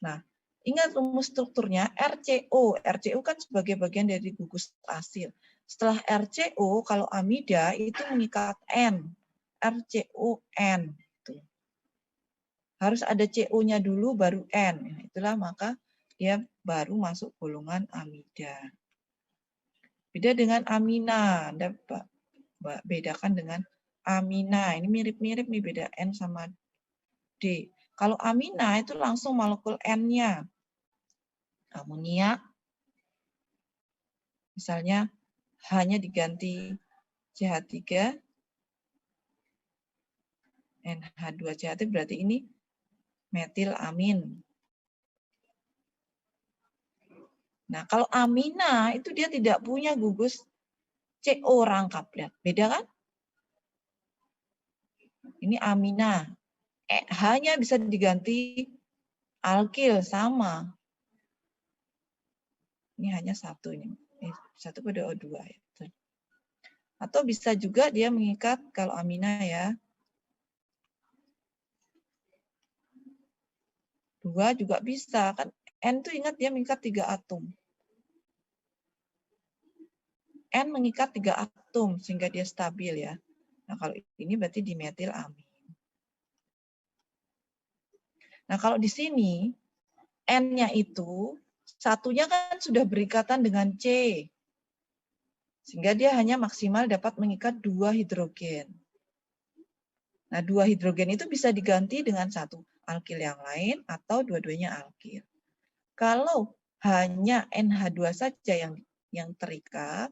Nah, ingat rumus strukturnya RCO. RCO kan sebagai bagian dari gugus asil. Setelah RCO, kalau amida itu mengikat N. RCON. Harus ada CO-nya dulu, baru N. Itulah maka dia baru masuk golongan amida. Beda dengan amina. Anda bedakan dengan amina. Ini mirip-mirip nih, beda N sama D. Kalau amina itu langsung molekul N-nya. Amonia, misalnya hanya diganti CH3, NH2CH3 berarti ini metilamin. Nah, kalau amina itu dia tidak punya gugus CO rangkap. Lihat, beda kan? Ini amina. Hanya bisa diganti alkil sama. Ini hanya satu ini. Satu pada O2 ya. Atau bisa juga dia mengikat kalau amina ya. 2 juga bisa kan. N itu ingat dia mengikat 3 atom. N mengikat 3 atom sehingga dia stabil ya. Nah, kalau ini berarti dimetilamin. Nah, kalau di sini N-nya itu satunya kan sudah berikatan dengan C. Sehingga dia hanya maksimal dapat mengikat 2 hidrogen. Nah, 2 hidrogen itu bisa diganti dengan 1 alkil yang lain atau dua-duanya alkil. Kalau hanya NH2 saja yang terikat,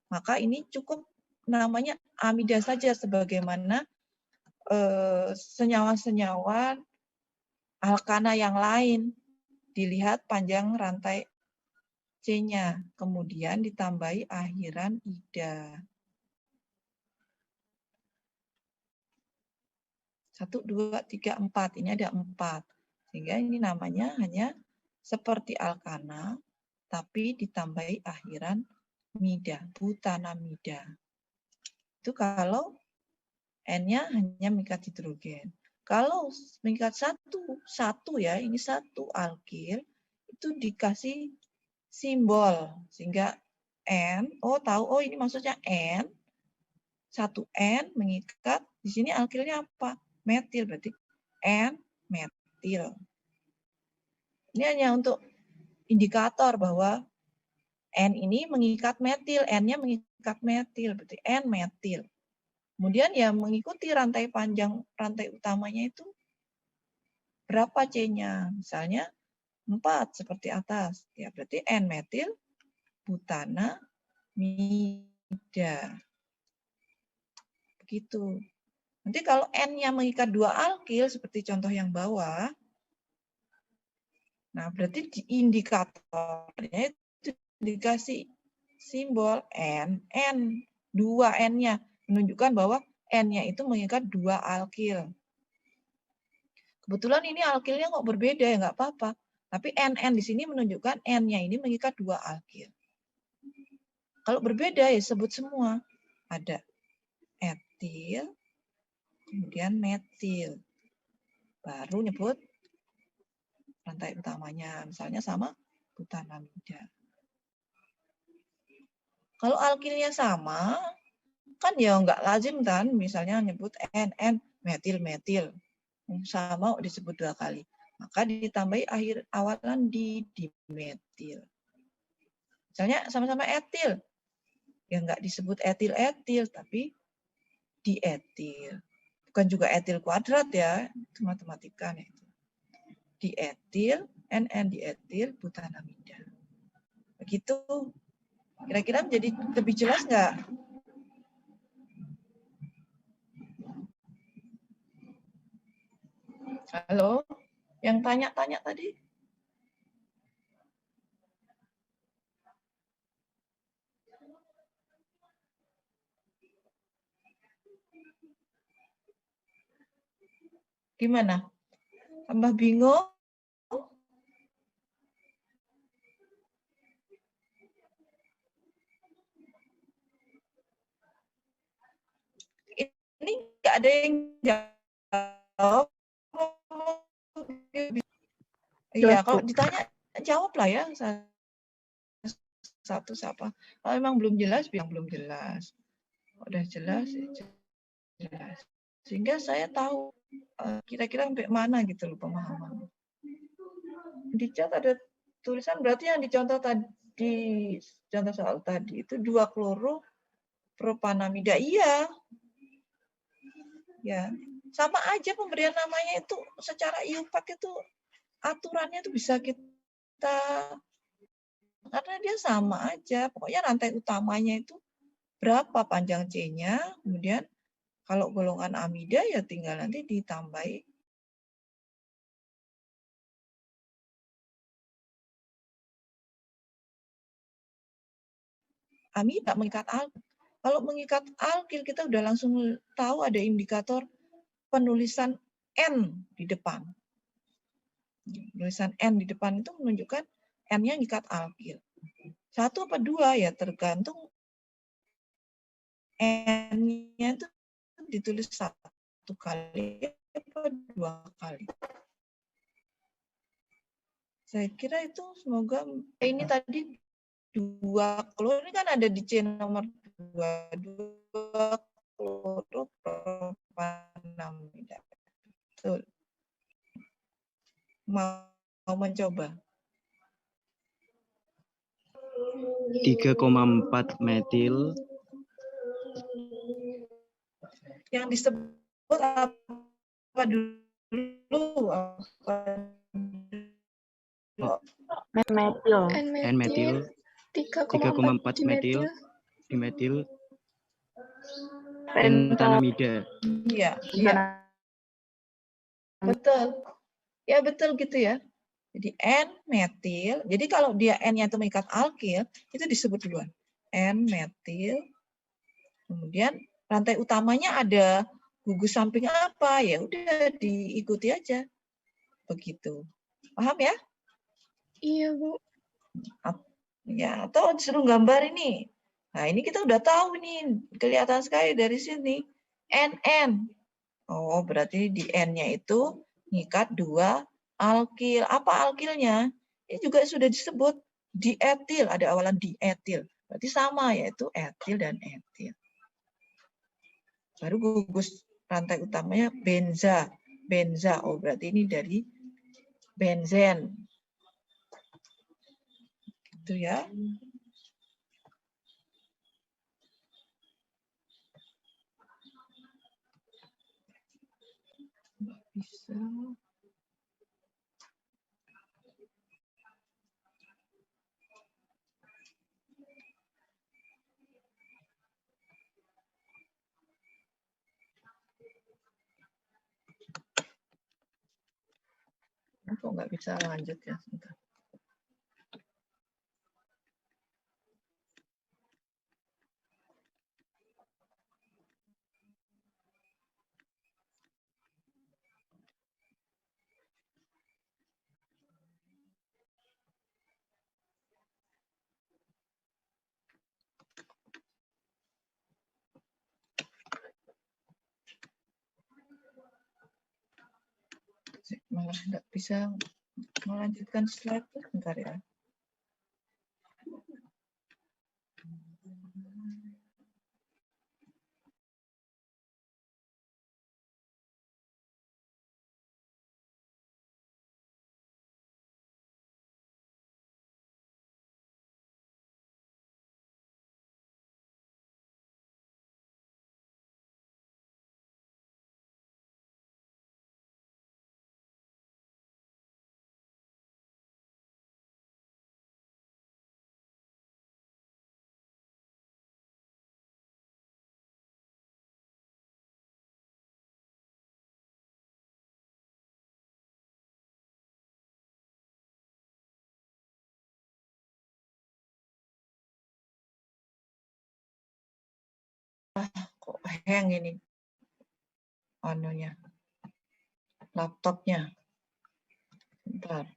maka ini cukup namanya amida saja sebagaimana senyawa-senyawa alkana yang lain. Dilihat panjang rantai C-nya, kemudian ditambahi akhiran ida. 1, 2, 3, 4. Ini ada 4. Sehingga ini namanya hanya seperti alkana, tapi ditambahi akhiran mida, butanamida. Itu kalau N-nya hanya mengikat hidrogen. Kalau mengikat satu ya, ini satu alkil, itu dikasih simbol. Sehingga N, tahu, ini maksudnya N, 1N mengikat, di sini alkilnya apa? Metil, berarti N metil. Ini hanya untuk indikator bahwa N ini mengikat metil, N-nya mengikat metil, berarti N metil. Kemudian ya mengikuti rantai panjang, rantai utamanya itu berapa C-nya. Misalnya 4 seperti atas. Ya berarti N metil butanamida. Begitu. Nanti kalau N-nya mengikat 2 alkil seperti contoh yang bawah, nah berarti di indikatornya itu dikasih simbol N, 2 N-nya, menunjukkan bahwa N-nya itu mengikat 2 alkil. Kebetulan ini alkilnya kok berbeda ya, nggak apa-apa. Tapi NN di sini menunjukkan N-nya ini mengikat 2 alkil. Kalau berbeda ya sebut semua. Ada etil, kemudian metil. Baru nyebut rantai utamanya. Misalnya sama butanamida. Kalau alkilnya sama, kan ya nggak lazim kan, misalnya nyebut NN metil-metil. Sama disebut 2 kali. Maka ditambahi akhir awalan di dimetil. Misalnya sama-sama etil. Ya nggak disebut etil-etil, tapi dietil. Bukan juga etil kuadrat ya, itu matematika. Itu. Dietil, NN dietil, butanamida. Begitu. Kira-kira menjadi lebih jelas nggak? Halo? Yang tanya-tanya tadi? Gimana? Tambah bingung? Ini nggak ada yang jawab. Iya, kalau ditanya jawab lah ya. Satu siapa? Kalau memang belum jelas, bilang belum jelas. Udah jelas, jelas. Sehingga saya tahu kira-kira sampai mana gitu loh pemahaman. Di chat ada tulisan, berarti yang dicontoh tadi, contoh soal tadi itu 2 kloropropanamida. Iya. Ya, sama aja pemberian namanya itu secara IUPAC itu aturannya itu bisa kita, karena dia sama aja. Pokoknya rantai utamanya itu berapa panjang C-nya, kemudian kalau golongan amida ya tinggal nanti ditambahi amida mengikat alkil. Kalau mengikat alkil kita udah langsung tahu ada indikator penulisan N di depan. Tulisan N di depan itu menunjukkan N-nya ngikat alkil. 1 apa 2 ya tergantung N-nya itu ditulis 1 kali apa 2 kali. Saya kira itu semoga ini tadi 2 kloro ini kan ada di C nomor 2 kloropropanamida. Betul. Mau mencoba. 3,4 metil. Yang disebut apa dulu? N-metil. N-metil. 3,4 metil. Dimetil. Pentanamida. Iya, iya. Betul. Ya betul gitu ya. Jadi N-metil. Jadi kalau dia N-nya itu mengikat alkil, itu disebut duluan. N-metil. Kemudian rantai utamanya ada gugus samping apa? Ya udah diikuti aja. Begitu. Paham ya? Iya, Bu. Ya, atau disuruh gambar ini. Nah, ini kita udah tahu nih, kelihatan sekali dari sini. NN. Oh, berarti di N-nya itu ngikat 2 alkil. Apa alkilnya? Ini juga sudah disebut dietil, ada awalan dietil. Berarti sama, yaitu etil dan etil. Baru gugus rantai utamanya benza. Benza, oh berarti ini dari benzen. Itu ya. Bisa. Kok nggak bisa lanjut ya? Sebentar. Malah nggak bisa melanjutkan slide. Bentar ya. Kok hang ini anunya, laptopnya. Bentar.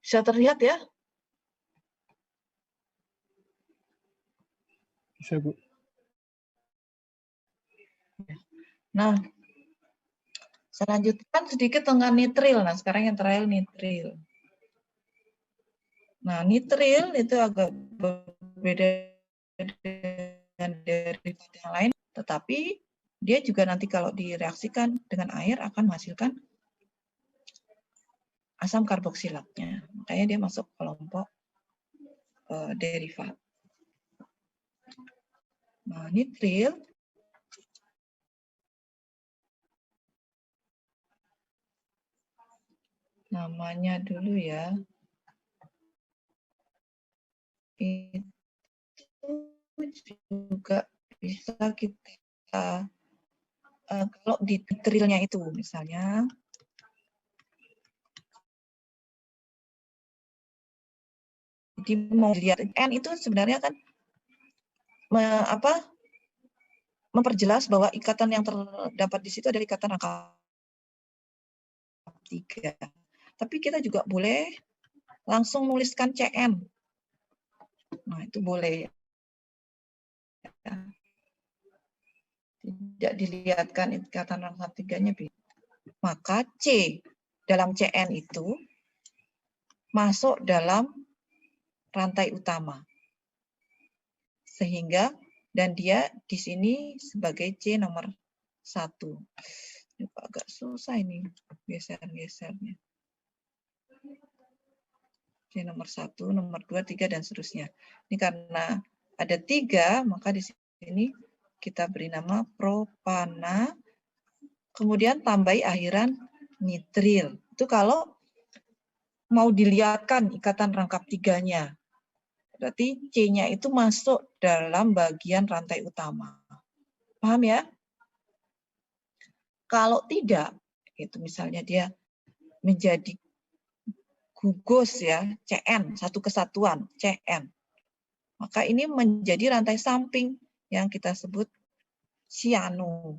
Bisa terlihat ya? Bisa, Bu. Nah, saya lanjutkan sedikit dengan nitril. Nah, sekarang yang terakhir nitril. Nah, nitril itu agak berbeda dengan derivat yang lain, tetapi dia juga nanti kalau direaksikan dengan air akan menghasilkan asam karboksilatnya. Makanya dia masuk kelompok derivat. Nah, nitril namanya dulu ya. Itu juga bisa kita kalau di nitrilnya itu misalnya jadi mau dilihat N itu sebenarnya kan memperjelas bahwa ikatan yang terdapat di situ adalah ikatan rangkap 3. Tapi kita juga boleh langsung nuliskan CN. Nah, itu boleh. Tidak dilihatkan ikatan rangkap 3-nya. Maka C dalam CN itu masuk dalam rantai utama. Sehingga, dan dia di sini sebagai C nomor 1. Ini agak susah ini geser-gesernya. C nomor 1, nomor 2, 3, dan seterusnya. Ini karena ada 3, maka di sini kita beri nama propana, kemudian tambahi akhiran nitril. Itu kalau mau dilihatkan ikatan rangkap 3-nya. Berarti C-nya itu masuk dalam bagian rantai utama. Paham ya? Kalau tidak, itu misalnya dia menjadi gugus ya, CN, satu kesatuan, CN. Maka ini menjadi rantai samping yang kita sebut siano.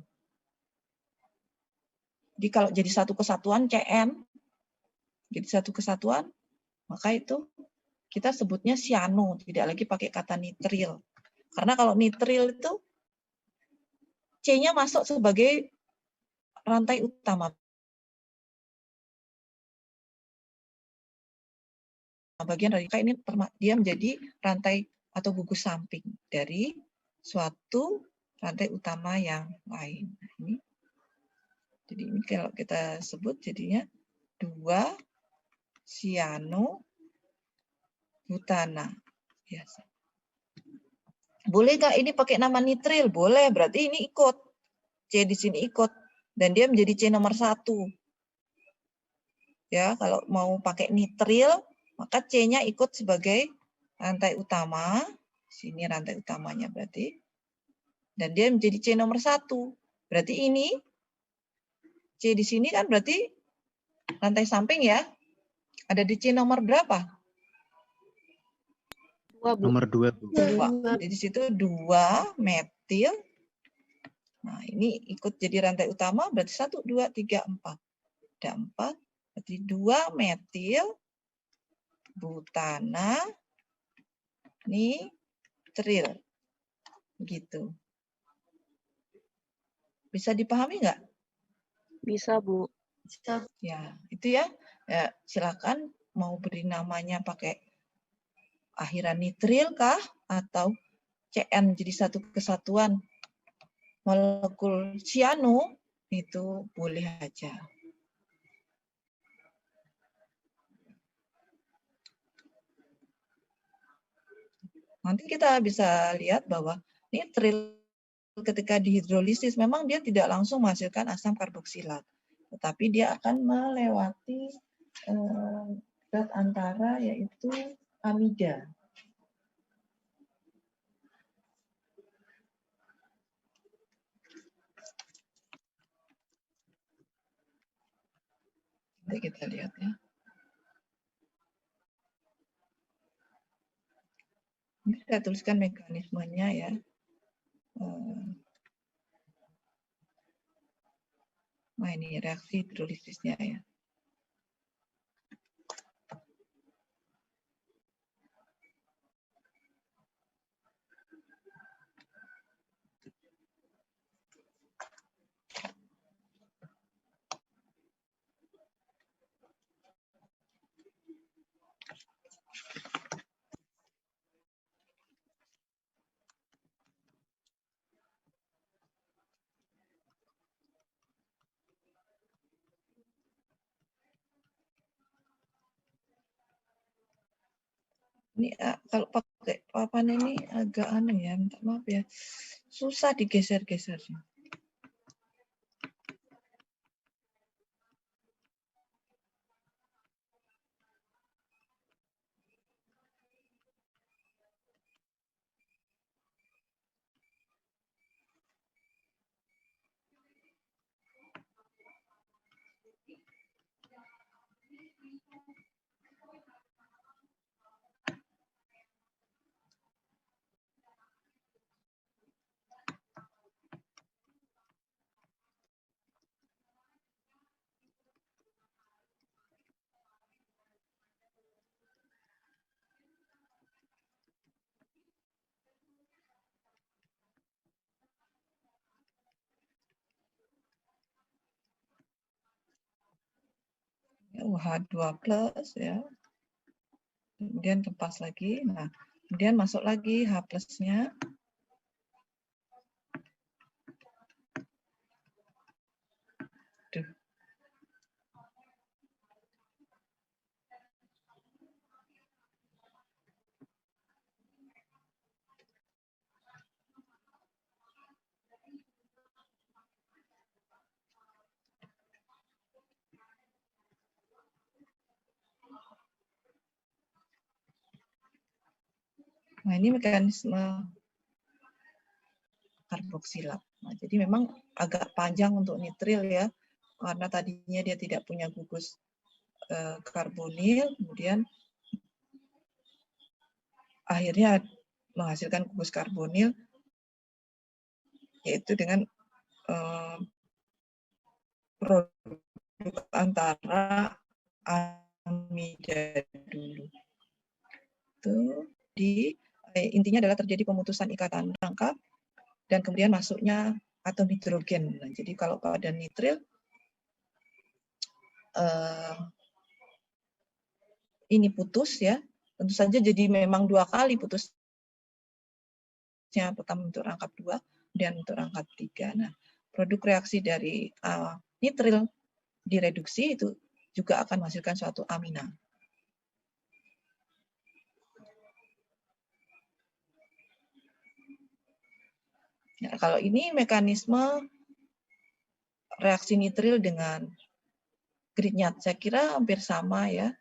Jadi kalau jadi satu kesatuan CN, jadi satu kesatuan, maka itu kita sebutnya siano, tidak lagi pakai kata nitril. Karena kalau nitril itu C-nya masuk sebagai rantai utama. Bagian dari ini dia menjadi rantai atau gugus samping dari suatu rantai utama yang lain. Nah, ini. Jadi ini kalau kita sebut jadinya 2 sianobutana. Biasa. Boleh nggak ini pakai nama nitril? Boleh, berarti ini ikut. C di sini ikut. Dan dia menjadi C nomor 1. Ya, kalau mau pakai nitril, maka C-nya ikut sebagai rantai utama. Sini rantai utamanya berarti. Dan dia menjadi C nomor 1. Berarti ini C di sini kan berarti rantai samping ya. Ada di C nomor berapa? 2, Bu. Nomor 2, Bu. 2. Jadi di situ 2 metil. Nah, ini ikut jadi rantai utama berarti 1, 2, 3, 4. Ada 4. Berarti 2 metil butana nitril. Gitu. Bisa dipahami nggak? Bisa, Bu. Bisa. Ya, itu ya. Ya, silakan mau beri namanya pakai akhiran nitril kah atau CN jadi satu kesatuan molekul siano itu boleh aja. Nanti kita bisa lihat bahwa nitril ketika dihidrolisis memang dia tidak langsung menghasilkan asam karboksilat, tetapi dia akan melewati zat antara yaitu amida. Nanti kita lihat ya. Ini saya tuliskan mekanismenya ya. Nah ini reaksi hidrolisisnya ya. Ini kalau pakai papan ini agak aneh ya, minta maaf ya. Susah digeser-gesernya. H2+ ya. Kemudian lepas lagi. Nah, kemudian masuk lagi H+-nya. Duh. Nah, ini mekanisme karboksilat. Nah, jadi memang agak panjang untuk nitril ya, karena tadinya dia tidak punya gugus karbonil, kemudian akhirnya menghasilkan gugus karbonil, yaitu dengan produk antara amida dulu. Itu intinya adalah terjadi pemutusan ikatan rangkap dan kemudian masuknya atom hidrogen. Nah, jadi kalau pada nitril ini putus ya, tentu saja jadi memang 2 kali putusnya, pertama untuk rangkap 2 dan untuk rangkap 3. Nah, produk reaksi dari nitril direduksi itu juga akan menghasilkan suatu amina. Ya, kalau ini mekanisme reaksi nitril dengan Grignard, saya kira hampir sama ya.